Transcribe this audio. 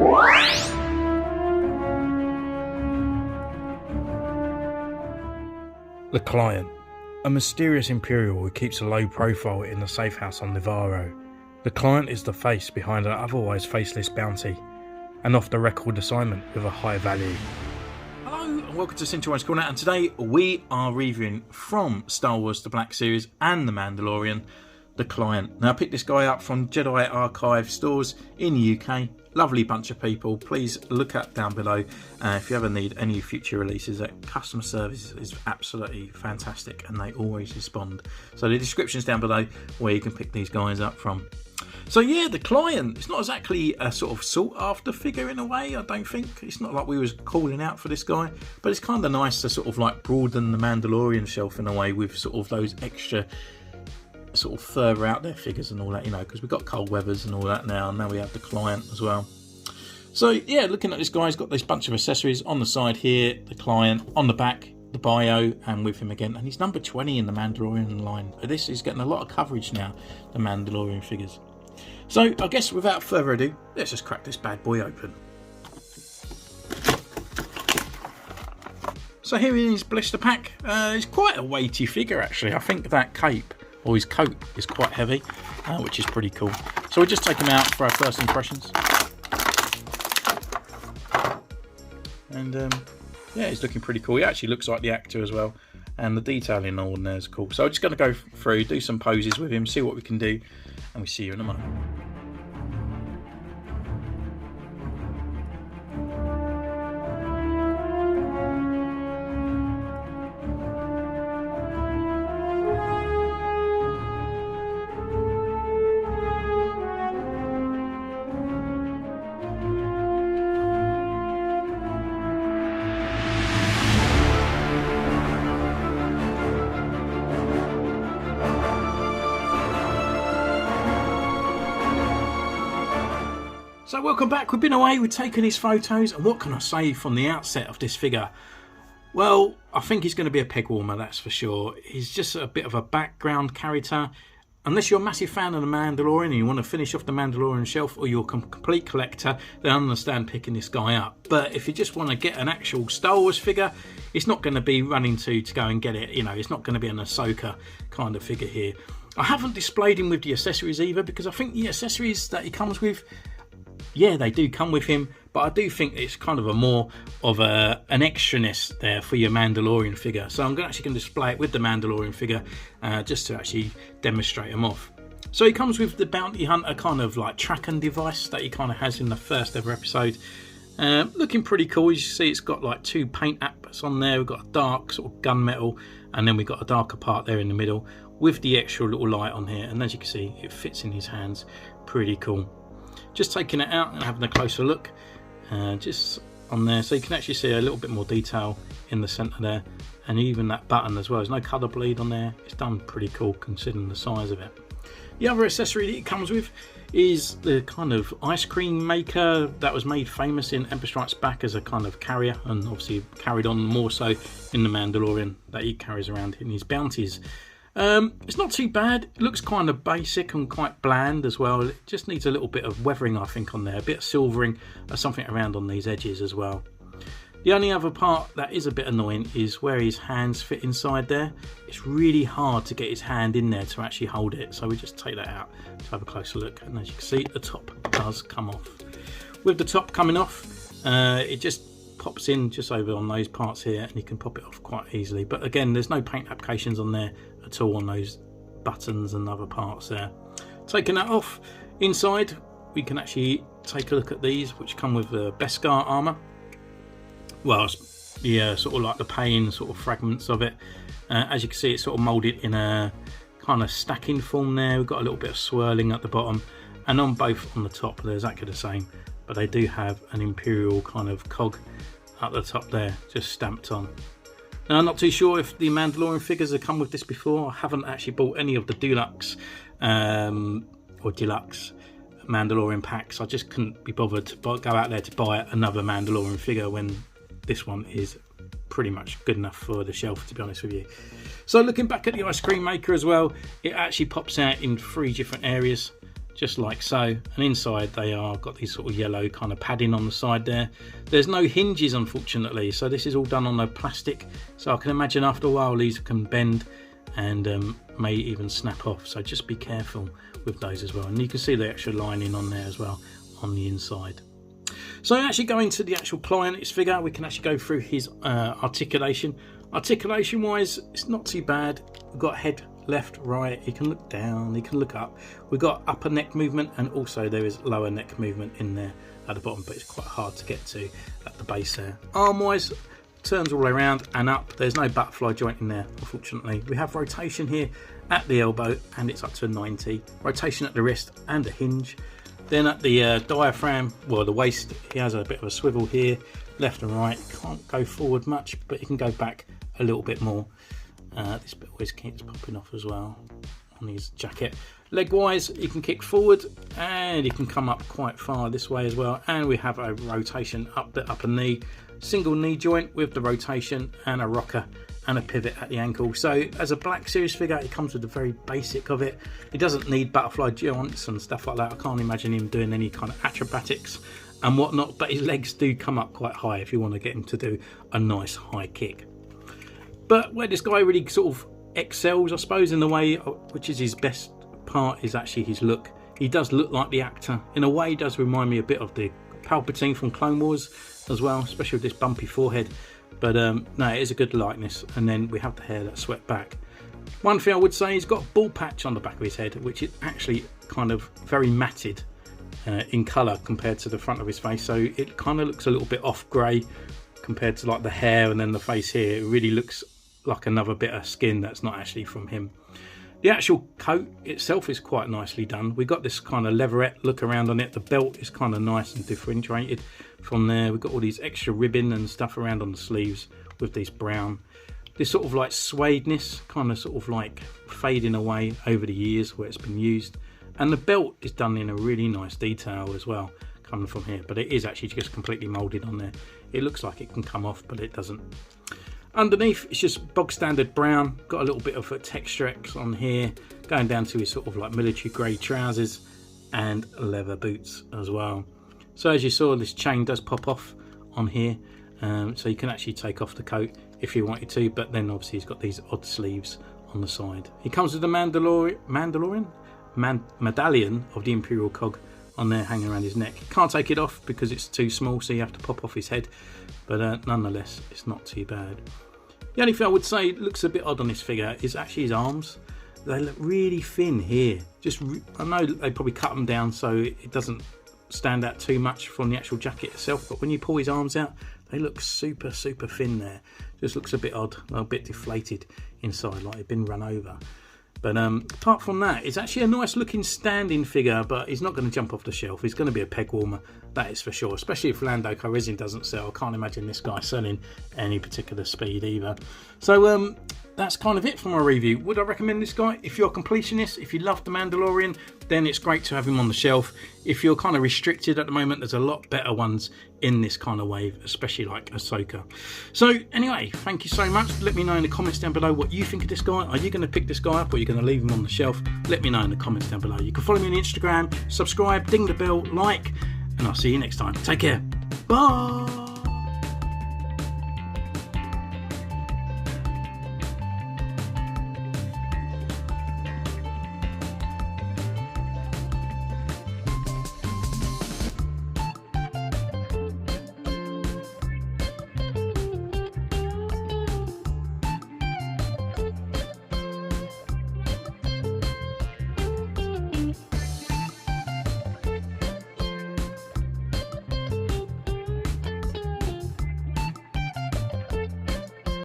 The Client, a mysterious Imperial who keeps a low profile in the safe house on Navarro. The Client is the face behind an otherwise faceless bounty, an off-the-record assignment with a high value. Hello and welcome to Centurions Corner, and today we are reviewing from Star Wars The Black Series and The Mandalorian, The Client. Now I picked this guy up from Jedi Archive stores in the UK. Lovely bunch of people. Please look up down below if you ever need any future releases. That customer service is absolutely fantastic and they always respond. So the description's down below where you can pick these guys up from. So yeah, The Client, it's not exactly a sort of sought after figure in a way, I don't think. It's not like we was calling out for this guy, but it's kind of nice to sort of like broaden the Mandalorian shelf in a way with sort of those extra sort of further out there figures and all that, you know, because we've got Cold Weathers and all that now, and now we have The Client as well. So yeah, looking at this guy, he's got this bunch of accessories on the side here, The Client, on the back, the bio, and with him again, and he's number 20 in the Mandalorian line. This is getting a lot of coverage now, the Mandalorian figures. So I guess without further ado, let's just crack this bad boy open. So here is his blister pack. It's quite a weighty figure actually. I think that cape, or his coat, is quite heavy, which is pretty cool. So we'll just take him out for our first impressions. And yeah, he's looking pretty cool. He actually looks like the actor as well, and the detailing on there is cool. So I'm just going to go through, do some poses with him, see what we can do, and we'll see you in a moment. So welcome back. We've been away, we've taken his photos, and what can I say from the outset of this figure? Well, I think he's going to be a peg warmer, that's for sure. He's just a bit of a background character. Unless you're a massive fan of The Mandalorian and you want to finish off the Mandalorian shelf, or you're a complete collector, then I understand picking this guy up. But if you just want to get an actual Star Wars figure, it's not going to be running to go and get it. You know, it's not going to be an Ahsoka kind of figure here. I haven't displayed him with the accessories either, because I think the accessories that he comes with, yeah, they do come with him, but I do think it's kind of a more of an extraness there for your Mandalorian figure. So I'm actually going to display it with the Mandalorian figure just to actually demonstrate him off. So he comes with the Bounty Hunter kind of like tracking device that he kind of has in the first ever episode. Looking pretty cool. As you see, it's got like two paint apps on there. We've got a dark sort of gunmetal, and then we've got a darker part there in the middle with the extra little light on here. And as you can see, it fits in his hands. Pretty cool. Just taking it out and having a closer look, just on there, so you can actually see a little bit more detail in the centre there, and even that button as well. There's no colour bleed on there. It's done pretty cool considering the size of it. The other accessory that it comes with is the kind of ice cream maker that was made famous in Empire Strikes Back as a kind of carrier, and obviously carried on more so in the Mandalorian, that he carries around in his bounties. It's not too bad. It looks kind of basic and quite bland as well. It just needs a little bit of weathering, I think, on there, a bit of silvering or something around on these edges as well. The only other part that is a bit annoying is where his hands fit inside there. It's really hard to get his hand in there to actually hold it, so we just take that out to have a closer look, and as you can see, the top does come off. With the top coming off, it just pops in just over on those parts here, and you can pop it off quite easily. But again, there's no paint applications on there at all on those buttons and other parts there. Taking that off, inside we can actually take a look at these, which come with the Beskar armor. Well, yeah, sort of like the pane sort of fragments of it. As you can see, it's sort of molded in a kind of stacking form there. We've got a little bit of swirling at the bottom, and on both on the top they're exactly the same, but they do have an Imperial kind of cog at the top there, just stamped on. Now, I'm not too sure if the Mandalorian figures have come with this before. I haven't actually bought any of the deluxe or deluxe Mandalorian packs. I just couldn't be bothered to go out there to buy another Mandalorian figure when this one is pretty much good enough for the shelf, to be honest with you. So looking back at the ice cream maker as well, it actually pops out in 3 different areas. just like so, and inside they are got these sort of yellow kind of padding on the side there. There's no hinges, unfortunately, so this is all done on a plastic, so I can imagine after a while these can bend and may even snap off, so just be careful with those as well. And you can see the extra lining on there as well on the inside. So actually going to the actual client, its figure, we can actually go through his articulation. Articulation wise, it's not too bad. We've got head left, right, he can look down, he can look up. We've got upper neck movement, and also there is lower neck movement in there at the bottom, but it's quite hard to get to at the base there. Arm wise, turns all the way around and up. There's no butterfly joint in there, unfortunately. We have rotation here at the elbow, and it's up to a 90. Rotation at the wrist and a hinge. Then at the diaphragm, well, the waist, he has a bit of a swivel here, left and right. Can't go forward much, but he can go back a little bit more. This bit always keeps popping off as well on his jacket. Leg wise, he can kick forward and he can come up quite far this way as well. And we have a rotation up the upper knee, single knee joint with the rotation, and a rocker and a pivot at the ankle. So as a Black Series figure, it comes with the very basic of it. He doesn't need butterfly joints and stuff like that. I can't imagine him doing any kind of acrobatics and whatnot, but his legs do come up quite high if you want to get him to do a nice high kick. But where this guy really sort of excels, I suppose, in the way, which is his best part, is actually his look. He does look like the actor. In a way, he does remind me a bit of the Palpatine from Clone Wars as well, especially with this bumpy forehead. But no, it is a good likeness. And then we have the hair that's swept back. One thing I would say, he's got a bald patch on the back of his head, which is actually kind of very matted in colour compared to the front of his face. So it kind of looks a little bit off grey compared to like the hair and then the face here. It really looks like another bit of skin that's not actually from him. The actual coat itself is quite nicely done. We got this kind of leatherette look around on it. The belt is kind of nice and differentiated from there. We've got all these extra ribbon and stuff around on the sleeves with these brown. This sort of like suedeness kind of sort of like fading away over the years where it's been used. And the belt is done in a really nice detail as well, coming from here. But it is actually just completely moulded on there. It looks like it can come off, but it doesn't. Underneath, it's just bog standard brown. Got a little bit of a texture X on here, going down to his sort of like military grey trousers and leather boots as well. So as you saw, this chain does pop off on here, so you can actually take off the coat if you wanted to, but then obviously he's got these odd sleeves on the side. He comes with the medallion of the Imperial cog on there hanging around his neck. Can't take it off because it's too small, so you have to pop off his head, but nonetheless it's not too bad. The only thing I would say looks a bit odd on this figure is actually his arms. They look really thin here. I know they probably cut them down so it doesn't stand out too much from the actual jacket itself, but when you pull his arms out, they look super thin there. Just looks a bit odd, a bit deflated inside, like they've been run over. But apart from that, it's actually a nice looking standing figure, but he's not going to jump off the shelf. He's going to be a peg warmer, that is for sure. Especially if Lando Calrissian doesn't sell. I can't imagine this guy selling any particular speed either. So that's kind of it for my review. Would I recommend this guy? If you're a completionist, if you love The Mandalorian, then it's great to have him on the shelf. If you're kind of restricted at the moment, there's a lot better ones in this kind of wave, especially like Ahsoka. So anyway, thank you so much. Let me know in the comments down below what you think of this guy. Are you going to pick this guy up or are you going to leave him on the shelf? Let me know in the comments down below. You can follow me on Instagram, subscribe, ding the bell, like, and I'll see you next time. Take care. Bye.